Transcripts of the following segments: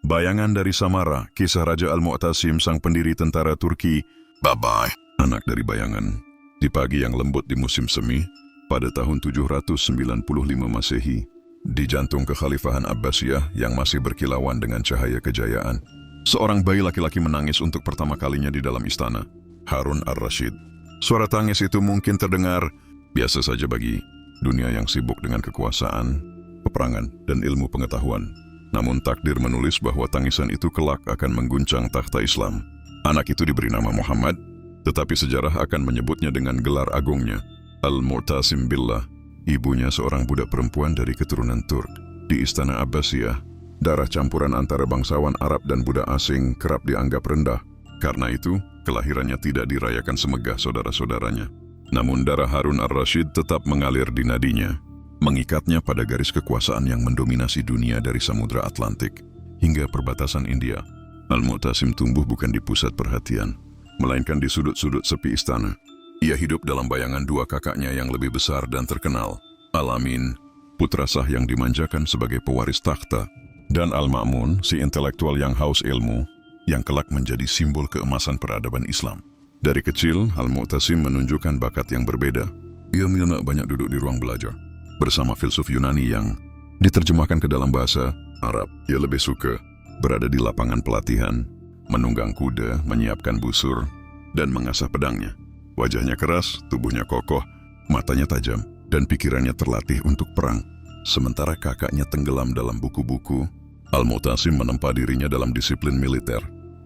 Bayangan dari Samara, kisah Raja Al-Mu'tasim sang pendiri tentara Turki. Bye-bye. Anak dari bayangan. Di pagi yang lembut di musim semi, pada tahun 795 Masehi, di jantung kekhalifahan Abbasiyah yang masih berkilauan dengan cahaya kejayaan, seorang bayi laki-laki menangis untuk pertama kalinya di dalam istana. Harun ar-Rasyid. Suara tangis itu mungkin terdengar biasa saja bagi dunia yang sibuk dengan kekuasaan, peperangan, dan ilmu pengetahuan. Namun takdir menulis bahwa tangisan itu kelak akan mengguncang takhta Islam. Anak itu diberi nama Muhammad, tetapi sejarah akan menyebutnya dengan gelar agungnya, Al-Mu'tasim Billah. Ibunya seorang budak perempuan dari keturunan Turk. Di istana Abbasiyah, darah campuran antara bangsawan Arab dan budak asing kerap dianggap rendah. Karena itu, kelahirannya tidak dirayakan semegah saudara-saudaranya. Namun darah Harun ar-Rasyid tetap mengalir di nadinya, mengikatnya pada garis kekuasaan yang mendominasi dunia dari Samudra Atlantik hingga perbatasan India. Al-Mu'tasim tumbuh bukan di pusat perhatian, melainkan di sudut-sudut sepi istana. Ia hidup dalam bayangan dua kakaknya yang lebih besar dan terkenal, Al-Amin, putra sah yang dimanjakan sebagai pewaris takhta, dan Al-Ma'mun, si intelektual yang haus ilmu, yang kelak menjadi simbol keemasan peradaban Islam. Dari kecil, Al-Mu'tasim menunjukkan bakat yang berbeda. Ia banyak duduk di ruang belajar bersama filsuf Yunani yang diterjemahkan ke dalam bahasa Arab. Ia lebih suka berada di lapangan pelatihan, menunggang kuda, menyiapkan busur, dan mengasah pedangnya. Wajahnya keras, tubuhnya kokoh, matanya tajam, dan pikirannya terlatih untuk perang. Sementara kakaknya tenggelam dalam buku-buku, Al-Mu'tasim menempa dirinya dalam disiplin militer.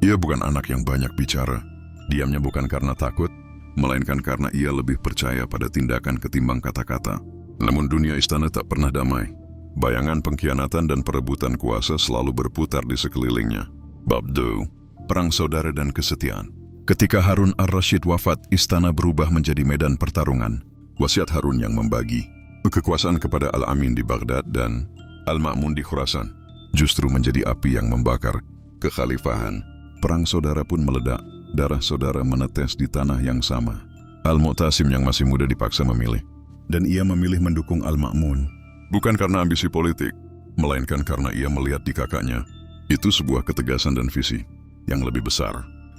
Ia bukan anak yang banyak bicara. Diamnya bukan karena takut, melainkan karena ia lebih percaya pada tindakan ketimbang kata-kata. Namun dunia istana tak pernah damai. Bayangan pengkhianatan dan perebutan kuasa selalu berputar di sekelilingnya. Bab 2. Perang saudara dan kesetiaan. Ketika Harun ar-Rasyid wafat, istana berubah menjadi medan pertarungan. Wasiat Harun yang membagi kekuasaan kepada Al-Amin di Baghdad dan Al-Ma'mun di Khurasan justru menjadi api yang membakar kekhalifahan. Perang saudara pun meledak. Darah saudara menetes di tanah yang sama. Al-Mu'tasim yang masih muda dipaksa memilih. Dan ia memilih mendukung Al-Ma'mun. Bukan karena ambisi politik, melainkan karena ia melihat di kakaknya. Itu sebuah ketegasan dan visi yang lebih besar.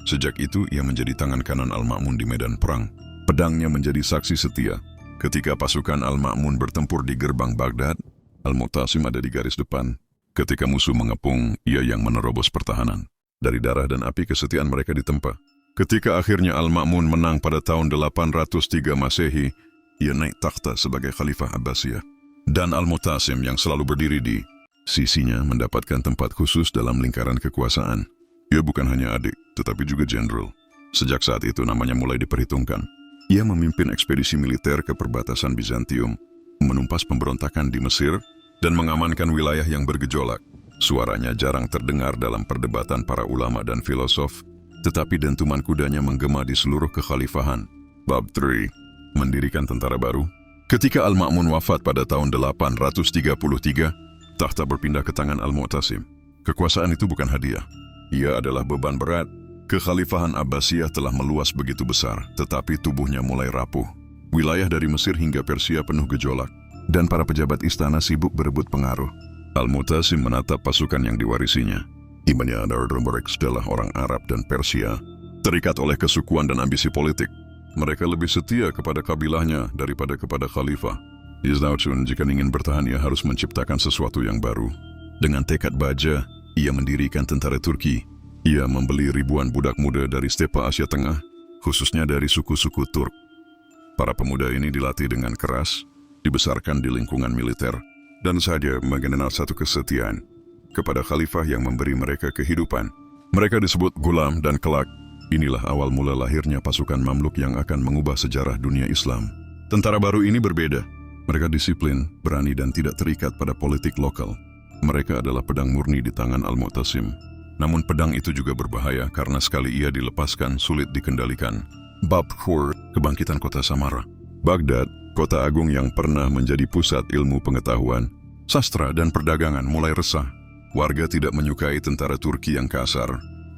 Sejak itu ia menjadi tangan kanan Al-Ma'mun di medan perang. Pedangnya menjadi saksi setia. Ketika pasukan Al-Ma'mun bertempur di gerbang Baghdad, Al-Mu'tasim ada di garis depan. Ketika musuh mengepung, ia yang menerobos pertahanan. Dari darah dan api kesetiaan mereka ditempa. Ketika akhirnya Al-Ma'mun menang pada tahun 803 Masehi, ia naik takhta sebagai Khalifah Abbasiyah. Dan Al-Mu'tasim yang selalu berdiri di sisinya mendapatkan tempat khusus dalam lingkaran kekuasaan. Ia bukan hanya adik, tetapi juga jenderal. Sejak saat itu namanya mulai diperhitungkan. Ia memimpin ekspedisi militer ke perbatasan Bizantium, menumpas pemberontakan di Mesir, dan mengamankan wilayah yang bergejolak. Suaranya jarang terdengar dalam perdebatan para ulama dan filosof, tetapi dentuman kudanya menggema di seluruh kekhalifahan. Bab 3. Mendirikan tentara baru. Ketika Al-Ma'mun wafat pada tahun 833, takhta berpindah ke tangan Al-Mu'tasim. Kekuasaan itu bukan hadiah. Ia adalah beban berat. Kekhalifahan Abbasiyah telah meluas begitu besar, tetapi tubuhnya mulai rapuh. Wilayah dari Mesir hingga Persia penuh gejolak, dan para pejabat istana sibuk berebut pengaruh. Al-Mu'tasim menatap pasukan yang diwarisinya. Imannya adalah orang Arab dan Persia, terikat oleh kesukuan dan ambisi politik. Mereka lebih setia kepada kabilahnya daripada kepada khalifah. Jika ingin bertahan, ia harus menciptakan sesuatu yang baru. Dengan tekad baja, ia mendirikan tentara Turki. Ia membeli ribuan budak muda dari stepa Asia Tengah, khususnya dari suku-suku Turk. Para pemuda ini dilatih dengan keras, dibesarkan di lingkungan militer, dan saja mengenal satu kesetiaan kepada khalifah yang memberi mereka kehidupan. Mereka disebut gulam dan kelak. Inilah awal mula lahirnya pasukan Mamluk yang akan mengubah sejarah dunia Islam. Tentara baru ini berbeda. Mereka disiplin, berani dan tidak terikat pada politik lokal. Mereka adalah pedang murni di tangan Al-Mu'tasim. Namun pedang itu juga berbahaya karena sekali ia dilepaskan sulit dikendalikan. Bab 4. Kebangkitan kota Samara. Baghdad, kota agung yang pernah menjadi pusat ilmu pengetahuan, sastra dan perdagangan mulai resah. Warga tidak menyukai tentara Turki yang kasar,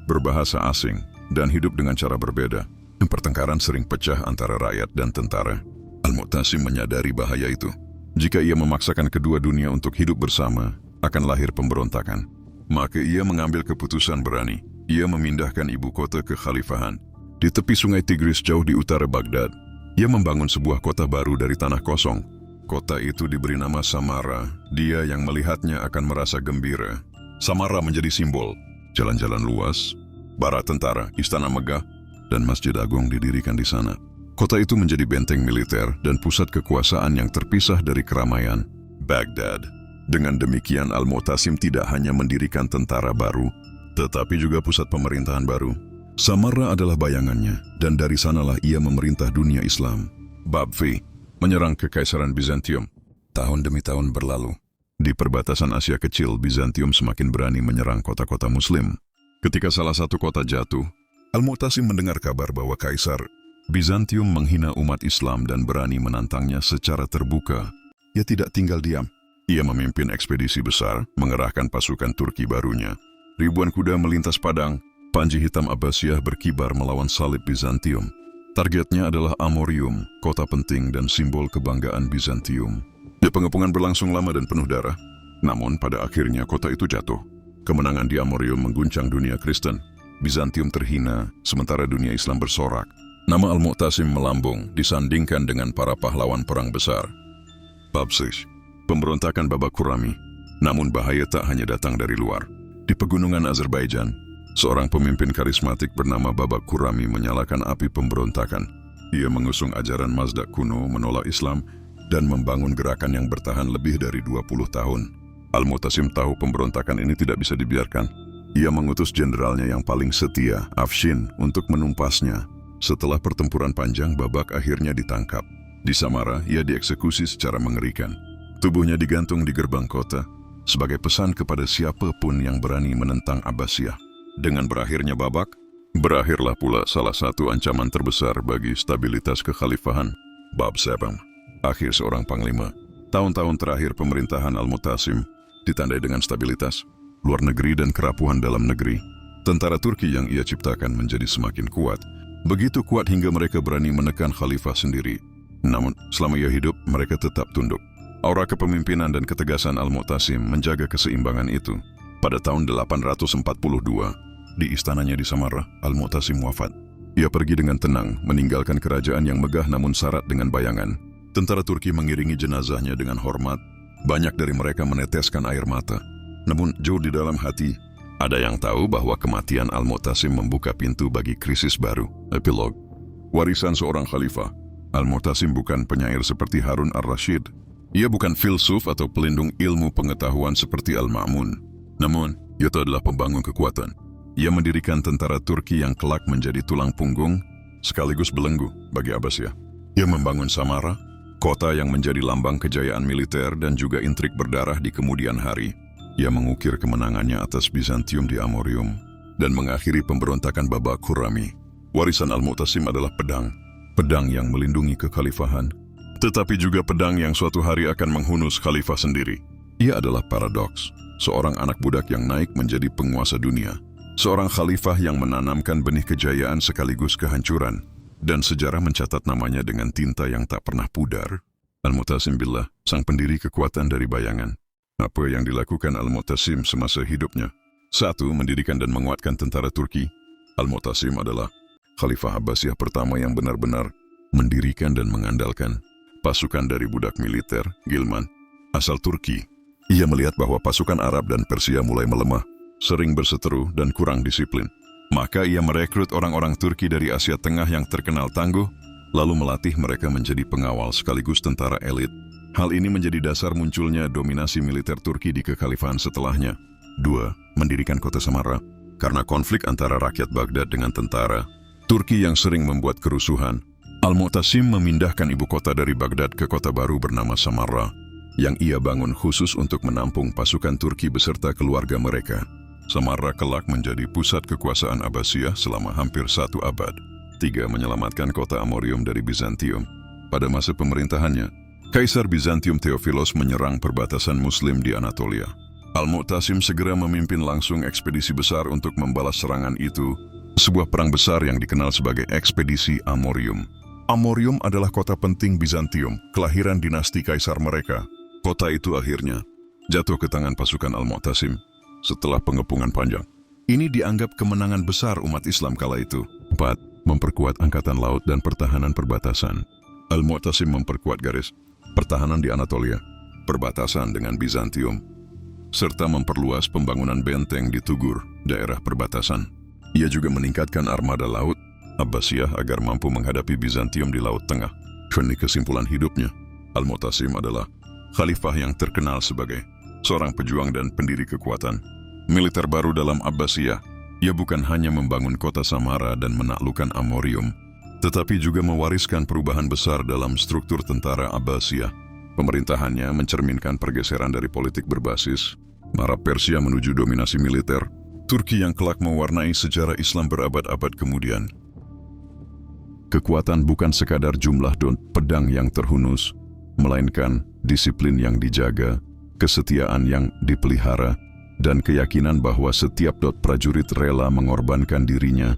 berbahasa asing, dan hidup dengan cara berbeda. Pertengkaran sering pecah antara rakyat dan tentara. Al-Mu'tasim menyadari bahaya itu. Jika ia memaksakan kedua dunia untuk hidup bersama, akan lahir pemberontakan. Maka ia mengambil keputusan berani. Ia memindahkan ibu kota ke Khalifahan. Di tepi sungai Tigris jauh di utara Baghdad, ia membangun sebuah kota baru dari tanah kosong. Kota itu diberi nama Samarra. Dia yang melihatnya akan merasa gembira. Samarra menjadi simbol. Jalan-jalan luas, bara tentara, istana megah, dan masjid agung didirikan di sana. Kota itu menjadi benteng militer dan pusat kekuasaan yang terpisah dari keramaian Baghdad. Dengan demikian, Al-Mu'tasim tidak hanya mendirikan tentara baru, tetapi juga pusat pemerintahan baru. Samarra adalah bayangannya, dan dari sanalah ia memerintah dunia Islam. Bab V. Menyerang Kekaisaran Bizantium. Tahun demi tahun berlalu. Di perbatasan Asia Kecil, Bizantium semakin berani menyerang kota-kota Muslim. Ketika salah satu kota jatuh, Al-Mu'tasim mendengar kabar bahwa Kaisar Bizantium menghina umat Islam dan berani menantangnya secara terbuka. Ia tidak tinggal diam. Ia memimpin ekspedisi besar, mengerahkan pasukan Turki barunya. Ribuan kuda melintas padang, panji hitam Abbasiyah berkibar melawan salib Bizantium. Targetnya adalah Amorium, kota penting dan simbol kebanggaan Bizantium. Pengepungan berlangsung lama dan penuh darah. Namun pada akhirnya kota itu jatuh. Kemenangan di Amorium mengguncang dunia Kristen. Bizantium terhina, sementara dunia Islam bersorak. Nama Al-Mu'tasim melambung, disandingkan dengan para pahlawan perang besar. Bab 6. Pemberontakan Babak Khurrami. Namun bahaya tak hanya datang dari luar. Di pegunungan Azerbaijan, seorang pemimpin karismatik bernama Babak Khurrami menyalakan api pemberontakan. Ia mengusung ajaran Mazdak kuno, menolak Islam, dan membangun gerakan yang bertahan lebih dari 20 tahun. Al-Mu'tasim tahu pemberontakan ini tidak bisa dibiarkan. Ia mengutus jenderalnya yang paling setia, Afshin, untuk menumpasnya. Setelah pertempuran panjang, Babak akhirnya ditangkap. Di Samarra, ia dieksekusi secara mengerikan. Tubuhnya digantung di gerbang kota, sebagai pesan kepada siapapun yang berani menentang Abbasiyah. Dengan berakhirnya Babak, berakhirlah pula salah satu ancaman terbesar bagi stabilitas kekhalifahan. Bab 7. Akhir seorang panglima. Tahun-tahun terakhir pemerintahan Al-Mu'tasim ditandai dengan stabilitas, luar negeri dan kerapuhan dalam negeri. Tentara Turki yang ia ciptakan menjadi semakin kuat. Begitu kuat hingga mereka berani menekan khalifah sendiri. Namun, selama ia hidup, mereka tetap tunduk. Aura kepemimpinan dan ketegasan Al-Mu'tasim menjaga keseimbangan itu. Pada tahun 842, di istananya di Samarra, Al-Mu'tasim wafat. Ia pergi dengan tenang, meninggalkan kerajaan yang megah namun syarat dengan bayangan. Tentara Turki mengiringi jenazahnya dengan hormat. Banyak dari mereka meneteskan air mata. Namun jauh di dalam hati, ada yang tahu bahwa kematian Al-Mu'tasim membuka pintu bagi krisis baru. Epilog. Warisan seorang khalifah. Al-Mu'tasim bukan penyair seperti Harun ar-Rasyid. Ia bukan filsuf atau pelindung ilmu pengetahuan seperti Al-Ma'mun. Namun, ia adalah pembangun kekuatan. Ia mendirikan tentara Turki yang kelak menjadi tulang punggung sekaligus belenggu bagi Abbasiyah. Ia membangun Samarra, kota yang menjadi lambang kejayaan militer dan juga intrik berdarah di kemudian hari. Ia mengukir kemenangannya atas Bizantium di Amorium dan mengakhiri pemberontakan Babak Khurrami. Warisan Al-Mu'tasim adalah pedang. Pedang yang melindungi kekhalifahan, tetapi juga pedang yang suatu hari akan menghunus khalifah sendiri. Ia adalah paradoks. Seorang anak budak yang naik menjadi penguasa dunia. Seorang khalifah yang menanamkan benih kejayaan sekaligus kehancuran. Dan sejarah mencatat namanya dengan tinta yang tak pernah pudar. Al-Mu'tasim billah, sang pendiri kekuatan dari bayangan. Apa yang dilakukan Al-Mu'tasim semasa hidupnya? 1. Mendirikan dan menguatkan tentara Turki. Al-Mu'tasim adalah Khalifah Abbasiyah pertama yang benar-benar mendirikan dan mengandalkan pasukan dari budak militer, Gilman, asal Turki. Ia melihat bahwa pasukan Arab dan Persia mulai melemah, sering berseteru dan kurang disiplin. Maka ia merekrut orang-orang Turki dari Asia Tengah yang terkenal tangguh, lalu melatih mereka menjadi pengawal sekaligus tentara elit. Hal ini menjadi dasar munculnya dominasi militer Turki di kekhalifahan setelahnya. 2. Mendirikan kota Samarra. Karena konflik antara rakyat Baghdad dengan tentara Turki yang sering membuat kerusuhan, Al-Mu'tasim memindahkan ibu kota dari Baghdad ke kota baru bernama Samarra, yang ia bangun khusus untuk menampung pasukan Turki beserta keluarga mereka. Samarra kelak menjadi pusat kekuasaan Abbasiyah selama hampir 1 abad. 3. Menyelamatkan kota Amorium dari Bizantium. Pada masa pemerintahannya, Kaisar Bizantium Theophilos menyerang perbatasan Muslim di Anatolia. Al-Mu'tasim segera memimpin langsung ekspedisi besar untuk membalas serangan itu, sebuah perang besar yang dikenal sebagai Ekspedisi Amorium. Amorium adalah kota penting Bizantium, kelahiran dinasti kaisar mereka. Kota itu akhirnya jatuh ke tangan pasukan Al-Mu'tasim. setelah pengepungan panjang. Ini dianggap kemenangan besar umat Islam kala itu. 4. Memperkuat angkatan laut dan pertahanan perbatasan. Al-Mu'tasim memperkuat garis pertahanan di Anatolia, perbatasan dengan Bizantium, serta memperluas pembangunan benteng di Tugur, daerah perbatasan. Ia juga meningkatkan armada laut Abbasiyah agar mampu menghadapi Bizantium di Laut Tengah. Ini kesimpulan hidupnya. Al-Mu'tasim adalah khalifah yang terkenal sebagai seorang pejuang dan pendiri kekuatan militer baru dalam Abbasiyah. Ia bukan hanya membangun kota Samara dan menaklukkan Amorium, tetapi juga mewariskan perubahan besar dalam struktur tentara Abbasiyah. Pemerintahannya mencerminkan pergeseran dari politik berbasis Arab Persia menuju dominasi militer Turki yang kelak mewarnai sejarah Islam berabad-abad kemudian. Kekuatan bukan sekadar jumlah pedang yang terhunus, melainkan disiplin yang dijaga, kesetiaan yang dipelihara, dan keyakinan bahwa setiap prajurit rela mengorbankan dirinya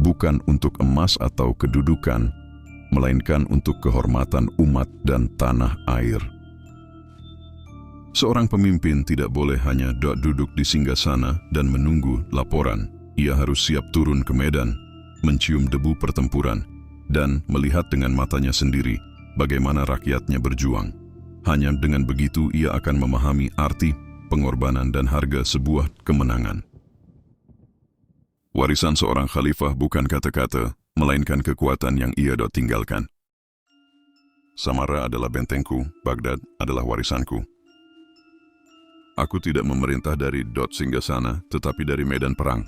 bukan untuk emas atau kedudukan, melainkan untuk kehormatan umat dan tanah air. Seorang pemimpin tidak boleh hanya duduk di singgasana dan menunggu laporan. Ia harus siap turun ke medan, mencium debu pertempuran, dan melihat dengan matanya sendiri bagaimana rakyatnya berjuang. Hanya dengan begitu ia akan memahami arti, pengorbanan, dan harga sebuah kemenangan. Warisan seorang khalifah bukan kata-kata, melainkan kekuatan yang ia tinggalkan. Samara adalah bentengku, Baghdad adalah warisanku. Aku tidak memerintah dari singgasana, tetapi dari medan perang.